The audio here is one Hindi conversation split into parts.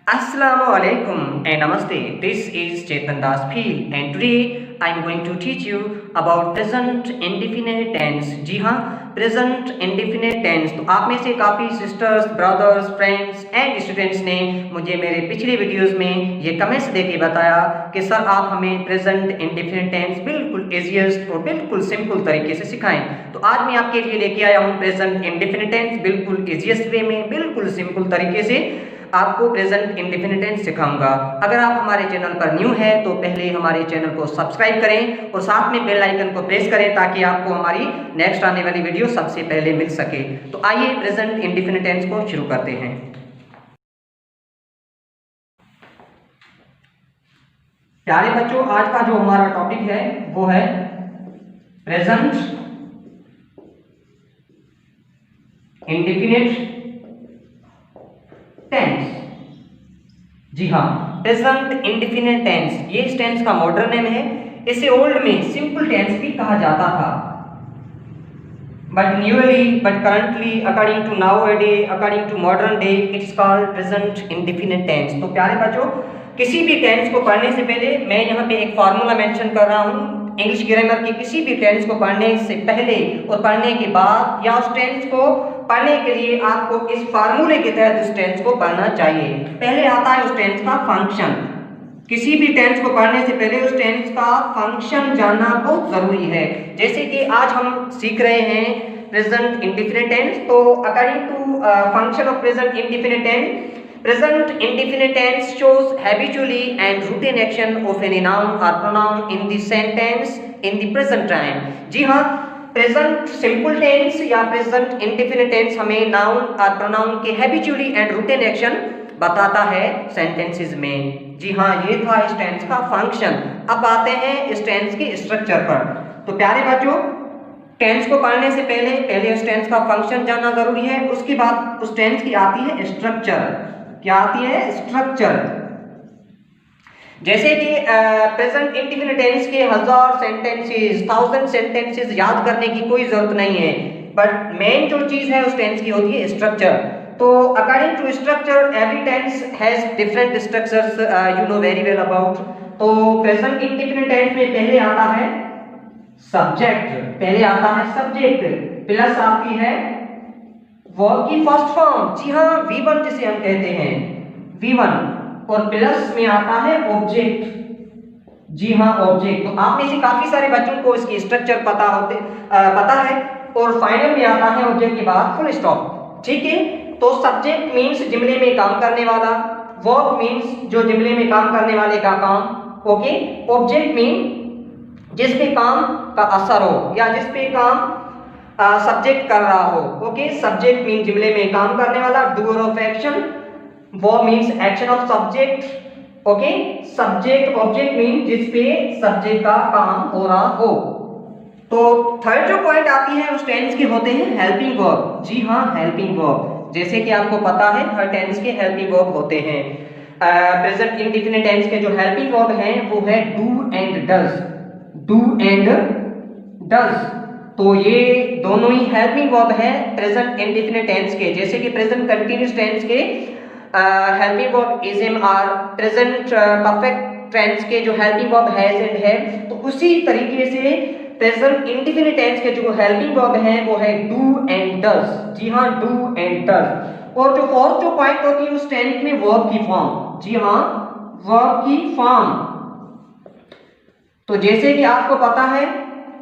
Assalamu alaikum and namaste. This is Chetan Das Phil and today I am going to teach you about present indefinite tense. जी हाँ, present indefinite tense। तो आप में से काफ़ी sisters, brothers, friends and students ने मुझे मेरे पिछले वीडियोस में ये कमेंट्स देके बताया कि सर आप हमें प्रेजेंट इंडेफिनिट टेंस बिल्कुल इजीएस्ट और बिल्कुल सिंपल तरीके से सिखाएं। तो आज मैं आपके लिए लेके आया हूँ प्रेजेंट इंडेफिनिट टेंस बिल्कुल इजीएस्ट वे में, बिल्कुल सिंपल तरीके से आपको प्रेजेंट इंडेफिनिट टेंस सिखाऊंगा। अगर आप हमारे चैनल पर न्यू है तो पहले हमारे चैनल को सब्सक्राइब करें और साथ में बेल आइकन को प्रेस करें ताकि आपको हमारी नेक्स्ट आने वाली वीडियो सबसे पहले मिल सके। तो आइए प्रेजेंट इंडेफिनिट टेंस को शुरू करते हैं। प्यारे बच्चों, आज का जो हमारा टॉपिक है वो है प्रेजेंट इंडेफिनिट टेंस। जी हाँ, प्रेजेंट इंडेफिनिट टेंस ये इस टेंस का मॉडर्न नेम है। इसे ओल्ड में सिंपल टेंस भी कहा जाता था, but currently according to now day, according to modern day, it's called present indefinite tense. तो प्यारे बच्चों, किसी भी टेंस को पढ़ने से पहले मैं यहाँ पे एक फॉर्मूला मेंशन कर रहा हूँ। इंग्लिश ग्रामर की किसी भी टेंस को पढ़ने से पहले और पढ़ने के बाद या उस टेंस को पढ़ने के लिए आपको इस फार्मूले के तहत उस टेंस को पढ़ना चाहिए। पहले आता है उस टेंस का फंक्शन। किसी भी टेंस को पढ़ने से पहले उस टेंस का फंक्शन जानना बहुत जरूरी है। जैसे कि आज हम सीख रहे हैं प्रेजेंट इंडेफिनिट टेंस, तो according to function of present indefinite tense, present indefinite tense shows habitually and routine action of any noun or pronoun in the sentence in the present time। जी हाँ, प्रेजेंट सिंपल टेंस या प्रेजेंट इंडेफिनिट टेंस हमें नाउन और प्रोनाउन के हैबिचुअली एंड रूटीन एक्शन बताता है सेंटेंसेस में। जी हाँ, ये था इस टेंस का फंक्शन। अब आते हैं इस टेंस के स्ट्रक्चर पर। तो प्यारे बच्चों, टेंस को पढ़ने से पहले उस टेंस का फंक्शन जानना जरूरी है। उसके बाद उस टेंस की आती है स्ट्रक्चर। क्या आती है? स्ट्रक्चर। जैसे कि प्रेजेंट इंडेफिनिट टेंस के 1000 सेंटेंसेस, 1000 सेंटेंसेस याद करने की कोई जरूरत नहीं है, बट मेन जो चीज है उस टेंस की होती है स्ट्रक्चर। तो according to structure every tense has different structures, you know very well about. तो प्रेजेंट इंडेफिनिट टेंस में पहले आता है सब्जेक्ट, पहले आता है सब्जेक्ट, प्लस आती है वर्ब की फर्स्ट फॉर्म। जी हाँ, V1 जिसे हम कहते हैं V1, और प्लस में आता है ऑब्जेक्ट। जी हाँ, ऑब्जेक्ट। तो आप में से काफी सारे बच्चों को इसकी स्ट्रक्चर पता है। और फाइनल में आता है ऑब्जेक्ट के बाद फुल स्टॉप। ठीक है, तो सब्जेक्ट मीन्स जुमले में काम करने वाला, वर्ब मीन्स जो जुमले में काम करने वाले का काम। ओके, ऑब्जेक्ट मीन जिस पे काम का असर हो या जिस पे काम सब्जेक्ट कर रहा हो। ओके, सब्जेक्ट मीन जुमले में काम करने वाला, डूअर ऑफ एक्शन, वो means action of subject. Okay, subject object mean जिस पे सब्जेक्ट का काम हो रहा हो। तो थर्ड जो पॉइंट आती है उस टेंस के होते हैं हेल्पिंग वर्ब। जी हाँ, हेल्पिंग वर्ब। जैसे कि आपको पता है हर टेंस के हेल्पिंग वर्ब होते हैं। प्रेजेंट इंडेफिनिट टेंस के जो हेल्पिंग वर्ब हैं वो है do and does. Do and does, तो ये दोनों ही हेल्पिंग वर्ब है प्रेजेंट इंडेफिनिट टेंस के। जैसे कि प्रेजेंट कंटीन्यूअस टेंस के helping verb is am are, present perfect tense के जो हेल्पिंग वर्ब हैज एंड है, तो उसी तरीके से प्रेजेंट इंडेफिनिट टेंस के जो हेल्पिंग वर्ब है वो है डू एंड डज। जी हाँ, डू एंड डज। और जो फोर्थ जो पॉइंट होती है उस टेंस में वर्ब की फॉर्म। जी हाँ, वर्ब की फॉर्म। तो जैसे कि आपको पता है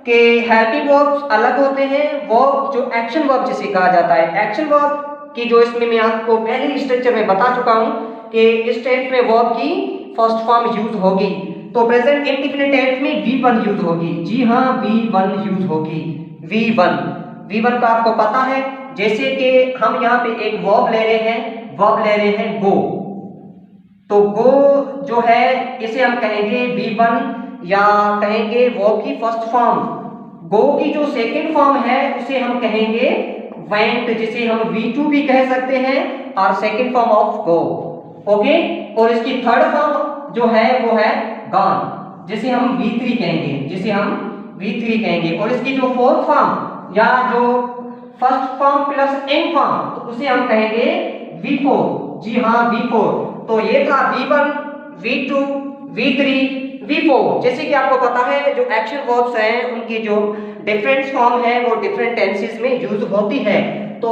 कि हेल्पिंग वर्ब्स अलग होते हैं, वर्ब जो एक्शन वर्ब जिसे कहा जाता है। एक्शन वर्ब की जो इसमें मैं आपको पहले ही स्ट्रक्चर में बता चुका हूं कि इस टेंस में वर्ब की फर्स्ट फॉर्म यूज होगी। तो प्रेजेंट इंडेफिनिट टेंस में V1 यूज होगी। जी हाँ, V1 यूज होगी। V1 का आपको पता है। जैसे कि हम यहाँ पे एक वर्ब ले रहे हैं गो। तो गो जो है इसे हम कहेंगे V1 या कहेंगे वर्ब की फर्स्ट फॉर्म। गो की जो सेकंड फॉर्म है उसे हम कहेंगे वेंट, जिसे हम V2 भी कह सकते हैं, और second form of go. Okay, और इसकी थर्ड फॉर्म जो है वो है गॉन, जिसे हम V3 कहेंगे। और इसकी जो फोर्थ फॉर्म या जो first form plus and form, तो उसे हम कहेंगे V4। जी हाँ, V4। तो ये था V1, V2, V3, V4। जैसे कि आपको पता है जो एक्शन वर्ब्स हैं उनकी जो डिफरेंट फॉर्म है वो डिफरेंट टेंसेस में यूज होती है। तो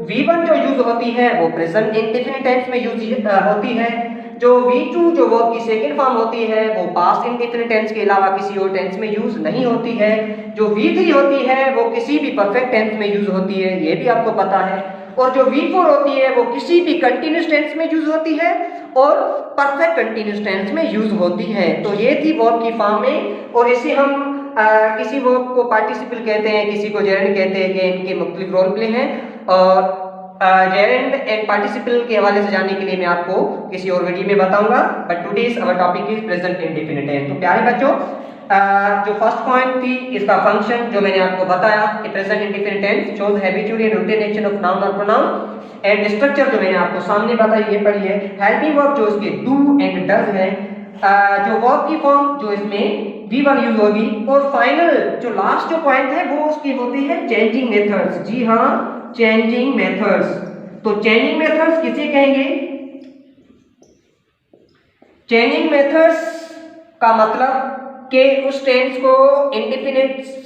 V1 जो यूज होती है वो प्रेजेंट इंडेफिनिट टेंस में यूज होती है। जो V2 जो वर्ब की सेकंड फॉर्म होती है वो पास्ट इंडेफिनिट टेंस के अलावा किसी और टेंस में यूज नहीं होती है। जो V3 होती है वो किसी भी परफेक्ट टेंस में यूज होती है, ये भी आपको पता है। और जो V4 होती है वो किसी भी कंटिन्यूअस टेंस में यूज होती है और परफेक्ट कंटिन्यूअस टेंस में यूज होती है। तो ये थी वर्ब की फॉर्में। और इसे हम किसी वर्ब को पार्टिसिपल कहते हैं, किसी को जेरेंड कहते हैं, ये इनके मुख्तलिफ रोल प्ले हैं। और जेरेंड एंड पार्टिसिपल के हवाले से जानने के लिए मैं आपको किसी और वीडियो में बताऊंगा, but today's our topic is present indefinite tense. तो प्यारे बच्चों, जो फर्स्ट पॉइंट थी इसका फंक्शन जो मैंने आपको बताया कि present indefinite tense shows habitual and routine action of noun और प्रोनाउन। एंड स्ट्रक्चर जो मैंने आपको सामने बताई ये पढ़ी है। हेल्पिंग वर्ब जो इसके डू एंड डज है, जो वर्ब की फॉर्म जो इसमें V1 यूज होगी। और फाइनल जो लास्ट जो पॉइंट है वो उसके होते हैं चेंजिंग मेथड्स। जी हाँ, चेंजिंग मेथड्स। तो चेंजिंग मेथड्स किसे कहेंगे? चेंजिंग मेथड्स का मतलब कि उस टेंस को इंडेफिनिट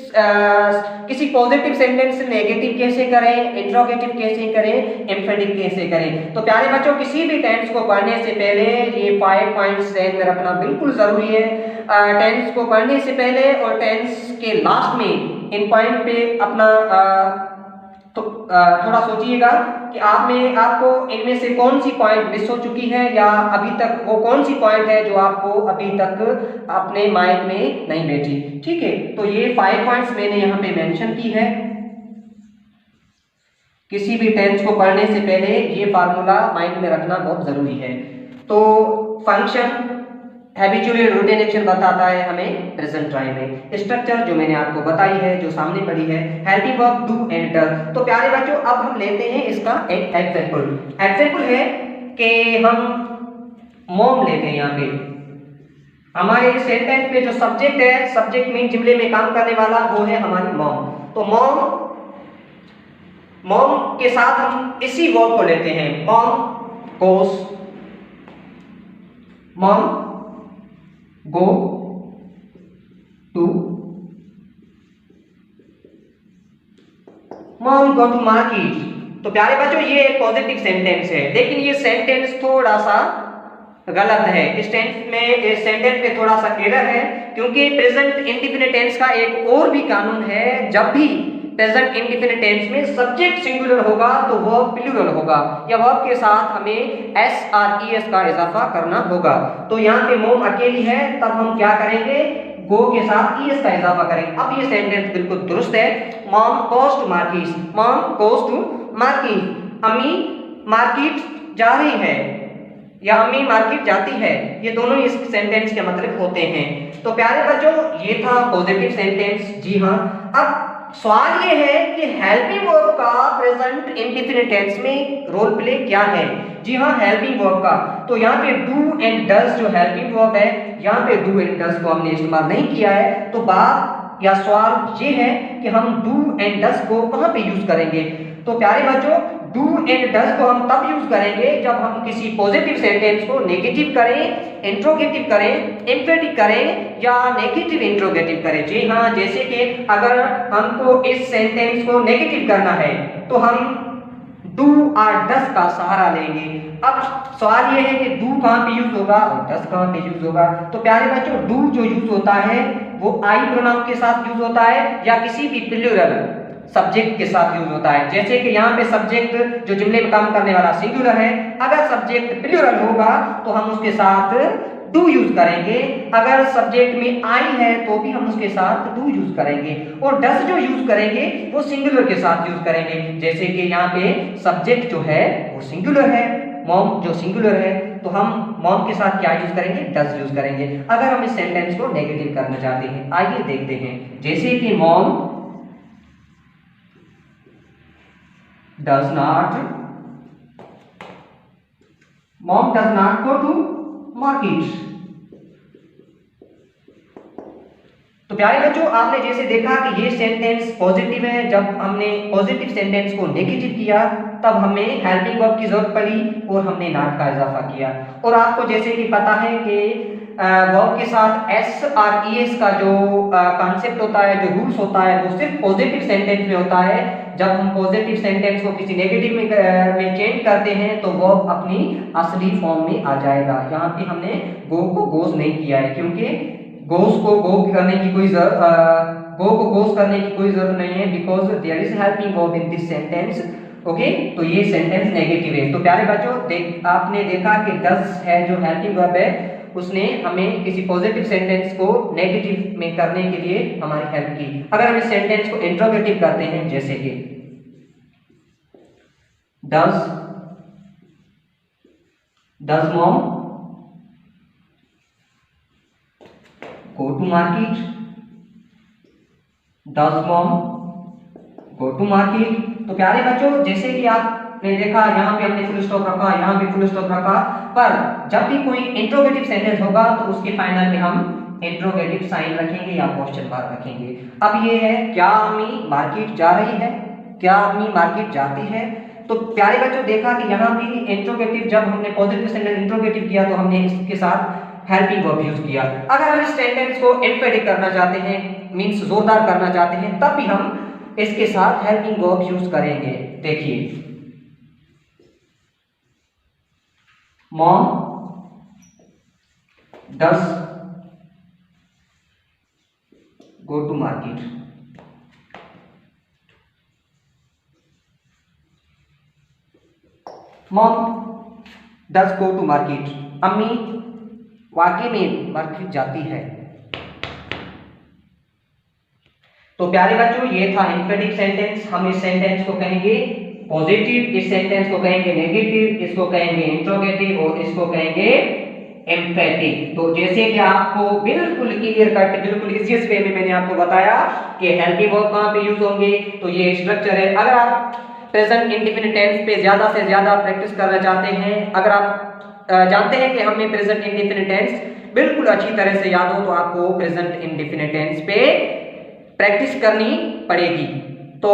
किसी पॉजिटिव सेंटेंस से नेगेटिव कैसे करें, इंट्रोगेटिव कैसे करें, एम्फेटिक कैसे करें। तो प्यारे बच्चों, किसी भी टेंस को पढ़ने से पहले ये 5 पॉइंट्स ध्यान में रखना बिल्कुल जरूरी है। टेंस को पढ़ने से पहले और टेंस के लास्ट में इन पॉइंट पे अपना थोड़ा सोचिएगा कि आपको इनमें से कौन सी पॉइंट मिस हो चुकी है या अभी तक वो कौन सी पॉइंट है जो आपको अभी तक अपने माइंड में नहीं बैठी। ठीक है, तो ये 5 पॉइंट्स मैंने यहाँ पे मेंशन की है। किसी भी टेंस को पढ़ने से पहले ये फार्मूला माइंड में रखना बहुत जरूरी है। तो फंक्शन हैबिचुअल रूटीन एक्शन बताता है हमें प्रेजेंट टाइम में। स्ट्रक्चर जो मैंने आपको बताई है, जो सामने पड़ी है, helping verb do and does. तो प्यारे बच्चों, अब हम लेते हैं इसका एक एग्जांपल। एग्जांपल है कि हम मॉम लेते हैं। यहाँ पे हमारे सेंटेंस में जो सब्जेक्ट है, सब्जेक्ट मीन जुमले में काम करने वाला, वो है हमारी मॉम। तो मॉम के साथ हम इसी वर्ब को लेते हैं। Mom goes, mom go to, mom go to market। तो प्यारे बच्चों, ये एक पॉजिटिव सेंटेंस है, लेकिन ये सेंटेंस थोड़ा सा गलत है। इस सेंटेंस में थोड़ा सा एरर है, क्योंकि प्रेजेंट इंडेफिनिट टेंस का एक और भी कानून है। जब भी प्रेजेंट इंडेफिनिट टेंस में सब्जेक्ट सिंगुलर होगा तो वर्ब प्लूरल होगा, या वर्ब के साथ हमें SRES का इजाफा करना होगा। तो यहाँ पे मोम अकेली है, तब हम क्या करेंगे? गो के साथ ES का इजाफा करेंगे। अब ये सेंटेंस बिल्कुल दुरुस्त है। Mom goes to market, mom goes to market. अम्मी मार्केट जा रही है या अम्मी मार्केट जाती है, ये दोनों इस सेंटेंस के मतलब होते हैं। तो प्यारे बच्चों, ये था पॉजिटिव सेंटेंस। जी हाँ, अब सवाल ये है कि हेल्पिंग वर्ब का प्रेजेंट इंडेफिनिट टेंस में रोल प्ले क्या है। जी हाँ, हेल्पिंग वर्ब का। तो यहाँ पे डू एंड डज जो हेल्पिंग वर्ब है, यहाँ पे डू एंड डज को हमने इस्तेमाल नहीं किया है। तो बात या सवाल ये है कि हम डू एंड डज को कहाँ पे यूज करेंगे। तो प्यारे बच्चों, डू एंड डज को हम तब यूज करेंगे जब हम किसी पॉजिटिव सेंटेंस को नेगेटिव करें, इंट्रोगेटिव करें, एम्फेटिक करें या नेगेटिव इंट्रोगेटिव करें। जी हाँ, जैसे कि अगर हमको इस सेंटेंस को नेगेटिव करना है तो हम डू और डज का सहारा लेंगे। अब सवाल ये है कि डू कहाँ पे यूज होगा और डज कहाँ पे यूज होगा। तो प्यारे बच्चों, डू जो यूज होता है वो आई प्रोनाउन के साथ यूज होता है या किसी भी प्लूरल सब्जेक्ट के साथ यूज होता है। जैसे कि यहाँ पे सब्जेक्ट जो जुमले में काम करने वाला सिंगुलर है, अगर सब्जेक्ट प्लूरल होगा तो हम उसके साथ डू यूज करेंगे। अगर सब्जेक्ट में आई है तो भी हम उसके साथ डू यूज करेंगे। और डज जो यूज करेंगे वो सिंगुलर के साथ यूज करेंगे। जैसे कि यहाँ पे सब्जेक्ट जो है वो सिंगुलर है, मॉम जो सिंगुलर है, तो हम मॉम के साथ क्या यूज करेंगे? डज यूज करेंगे। अगर हम इस सेंटेंस को नेगेटिव करना चाहते हैं, आइए देखते हैं। जैसे कि mom does not go to market। तो प्यारे बच्चों, आपने जैसे देखा कि ये सेंटेंस पॉजिटिव है, जब हमने पॉजिटिव सेंटेंस को नेगेटिव किया तब हमें हेल्पिंग वर्ब की जरूरत पड़ी और हमने नॉट का इजाफा किया। और आपको जैसे कि पता है कि वर्ब के साथ एस और ईएस का जो कॉन्सेप्ट होता है, जो रूल्स होता है, वो सिर्फ पॉजिटिव सेंटेंस में होता है। जब हम पॉजिटिव सेंटेंस को किसी नेगेटिव में चेंज करते हैं तो वर्ब अपनी असली फॉर्म में आ जाएगा। यहाँ पे हमने गो को गोज नहीं किया है, क्योंकि गोज को गो करने की कोई गो को गोज करने की कोई जरूरत नहीं है, because there is helping verb in this sentence. Okay, तो ये सेंटेंस नेगेटिव है। तो प्यारे बच्चों, आपने देखा कि डज है जो हेल्पिंग वर्ब है, उसने हमें किसी पॉजिटिव सेंटेंस को नेगेटिव में करने के लिए हमारी हेल्प की। अगर हम इस सेंटेंस को इंट्रोगेटिव करते हैं, जैसे कि does mom go to market, does mom go to market. तो प्यारे बच्चों, जैसे कि आपने देखा यहाँ पे हमने फुल स्टॉप रखा, यहाँ पे फुल स्टॉप रखा, पर जब भी कोई इंट्रोगेटिव सेंटेंस होगा तो उसके फाइनल में हम इंट्रोगेटिव साइन रखेंगे या क्वेश्चन मार्क रखेंगे। अब ये है, क्या अम्मी मार्केट जा रही है, क्या अम्मी मार्केट जाती है। तो प्यारे बच्चों, देखा कि यहाँ भी इंट्रोगेटिव, जब हमने पॉजिटिव सेंटेंस इंट्रोगेटिव किया तो हमने इसके साथ हेल्पिंग वर्ब यूज किया। अगर हम इस सेंटेंस को एम्फेटिक करना चाहते हैं, मींस जोरदार करना चाहते हैं, तब भी हम इसके साथ हेल्पिंग वर्ब यूज करेंगे। देखिए, mom does go to market. Mom does go to market, अम्मी वाकई में मार्केट जाती है। तो प्यारे बच्चों, ये था एम्फेटिक सेंटेंस। हम इस सेंटेंस को कहेंगे पॉजिटिव, इस सेंटेंस को कहेंगे नेगेटिव, इसको कहेंगे इंट्रोगेटिव और इसको कहेंगे एम्फेटिक। तो जैसे कि आपको बिल्कुल क्लियर कट, बिल्कुल इजीएस्ट वे में मैंने आपको बताया कि हेल्पिंग वर्ब कहां पे यूज होंगे, तो ये स्ट्रक्चर है। अगर आप प्रेजेंट इंडेफिनिट टेंस पे ज्यादा से ज्यादा प्रैक्टिस करना चाहते हैं, अगर आप जानते हैं कि हमें प्रेजेंट इंडेफिनिट टेंस बिल्कुल अच्छी तरह से याद हो, तो आपको प्रेजेंट इंडेफिनिट टेंस पे प्रैक्टिस करनी पड़ेगी। तो